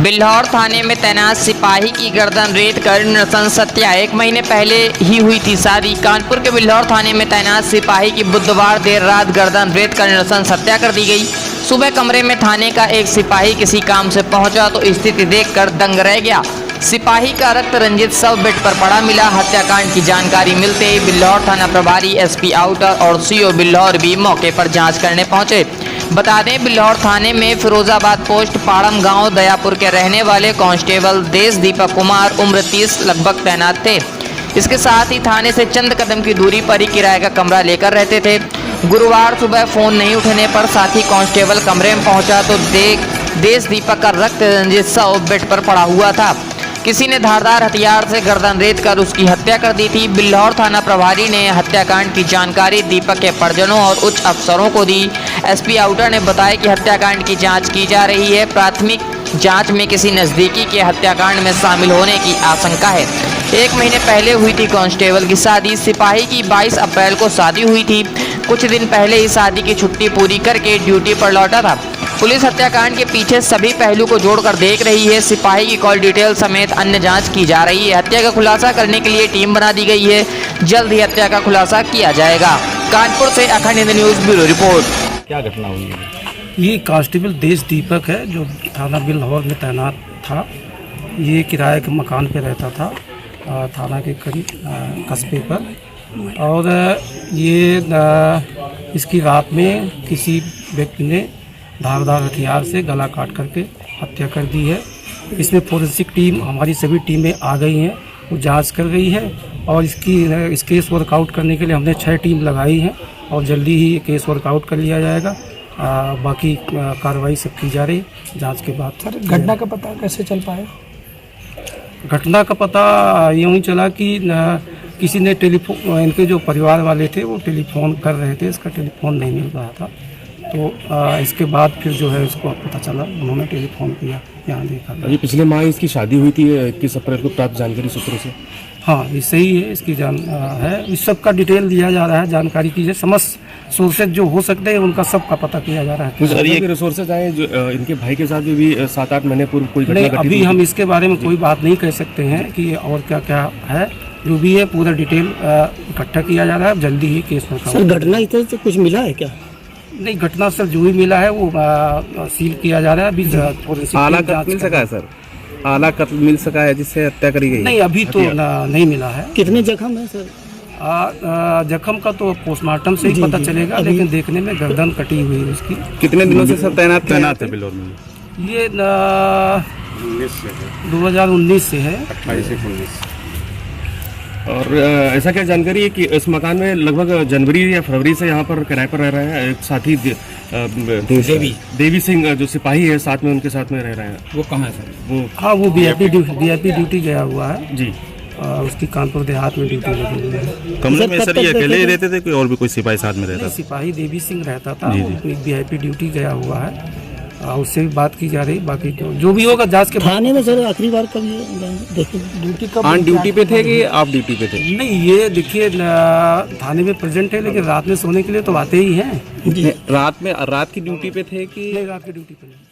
बिल्हौर थाने में तैनात सिपाही की गर्दन रेत कर नृशंस हत्या। 1 महीने पहले ही हुई थी शादी। कानपुर के बिल्हौर थाने में तैनात सिपाही की बुधवार देर रात गर्दन रेत कर नृशंस हत्या कर दी गई। सुबह कमरे में थाने का एक सिपाही किसी काम से पहुंचा तो स्थिति देखकर दंग रह गया। सिपाही का रक्त रंजित शव बेड पर पड़ा मिला। हत्याकांड की जानकारी मिलते ही बिल्हौर थाना प्रभारी एसपी आउटर और सीओ बिल्हौर भी मौके पर जांच करने पहुंचे। बता दें, बिल्हौर थाने में फिरोजाबाद पोस्ट पाड़म गांव दयापुर के रहने वाले कांस्टेबल देश दीपक कुमार उम्र 30 लगभग तैनात थे। इसके साथ ही थाने से चंद कदम की दूरी पर ही किराए का कमरा लेकर रहते थे। गुरुवार सुबह फोन नहीं उठने पर साथी कांस्टेबल कमरे में पहुंचा तो देश दीपक का रक्त रंजित शव बेड पर पड़ा हुआ था। किसी ने धारदार हथियार से गर्दन रेत कर उसकी हत्या कर दी थी। बिल्हौर थाना प्रभारी ने हत्याकांड की जानकारी दीपक के परिजनों और उच्च अफसरों को दी। एसपी आउटर ने बताया कि हत्याकांड की जांच की जा रही है। प्राथमिक जांच में किसी नजदीकी के हत्याकांड में शामिल होने की आशंका है। 1 महीने पहले हुई थी कांस्टेबल की शादी। सिपाही की 22 अप्रैल को शादी हुई थी। कुछ दिन पहले ही शादी की छुट्टी पूरी करके ड्यूटी पर लौटा था। पुलिस हत्याकांड के पीछे सभी पहलू को जोड़कर देख रही है। सिपाही की कॉल डिटेल समेत अन्य जांच की जा रही है। हत्या का खुलासा करने के लिए टीम बना दी गई है। जल्द ही हत्या का खुलासा किया जाएगा। कानपुर से अखंड हिंद न्यूज़ ब्यूरो रिपोर्ट। क्या घटना हुई है? ये कांस्टेबल देश दीपक है जो थाना बिल्हौर में तैनात था। ये किराए के मकान पे रहता था थाना के करीब कस्बे पर। और ये इसकी रात में किसी व्यक्ति ने धारदार हथियार से गला काट करके हत्या कर दी है। इसमें फोरेंसिक टीम हमारी सभी टीमें आ गई हैं, वो जांच कर रही है और इस केस वर्कआउट करने के लिए हमने 6 टीम लगाई है और जल्दी ही केस वर्कआउट कर लिया जाएगा। बाकी कार्रवाई सब की जा रही जांच के बाद। सर, घटना का पता कैसे चल पाया? घटना का पता यूँ ही चला कि किसी ने टेलीफोन, इनके जो परिवार वाले थे वो टेलीफोन कर रहे थे, इसका टेलीफोन नहीं मिल रहा था। तो इसके बाद फिर जो है इसको पता चला, उन्होंने टेलीफोन किया, यहाँ देखा। अभी पिछले माह इसकी शादी हुई थी 21 अप्रैल को प्राप्त जानकारी सूत्रों से। हाँ, ये सही है, इसकी जान है। इस सब का डिटेल दिया जा रहा है, जानकारी की समस्त सोर्सेज जो हो सकते हैं उनका सबका पता किया जा रहा है। सर, ये रिसोर्सेज आए जो इनके भाई के साथ भी 7-8 महीने पूर्व कोई घटना नहीं, अभी हम इसके बारे में कोई बात नहीं कह सकते हैं कि और क्या क्या है। जो भी है पूरा डिटेल इकट्ठा किया जा रहा है। जल्दी ही केस में। सर, घटना स्थल से कुछ मिला है क्या? नहीं, घटनास्थल जो भी मिला है वो सील किया जा रहा है। अभी आला कत्ल मिल सका है सर? आला कत्ल मिल सका है जिससे हत्या करी गई? नहीं, अभी तो नहीं मिला है। कितने जख्म है सर? जख्म का तो पोस्टमार्टम से ही पता चलेगा, लेकिन देखने में गर्दन कटी हुई है उसकी। कितने दिनों से सर तैनात है बिल्हौर में? ये 2019 से है। 28 से 19। और ऐसा क्या जानकारी है कि इस मकान में लगभग जनवरी या फरवरी से यहाँ पर किराए पर रह रहे हैं एक साथी देवी सिंह जो सिपाही है, साथ में उनके साथ में रह रहे हैं। वो कहाँ है सर? वो हाँ, वो वीआईपी ड्यूटी गया हुआ है जी। उसकी कानपुर देहात में ड्यूटी लगी हुई है। कमरे में सर ये अकेले ही रहते थे कोई और भी कोई सिपाही साथ में रहता था? सिपाही देवी सिंह रहता था, वीआईपी ड्यूटी गया हुआ है। उससे भी बात की जा रही। बाकी जो भी होगा जांच के थाने में सर आखिरी बार कब देखिए ड्यूटी कब? ऑन ड्यूटी पे थे कि आप ड्यूटी पे थे? नहीं, ये देखिए थाने में प्रेजेंट है, लेकिन रात में सोने के लिए तो आते ही हैं। रात की ड्यूटी पे थे कि? नहीं, रात की ड्यूटी पे नहीं।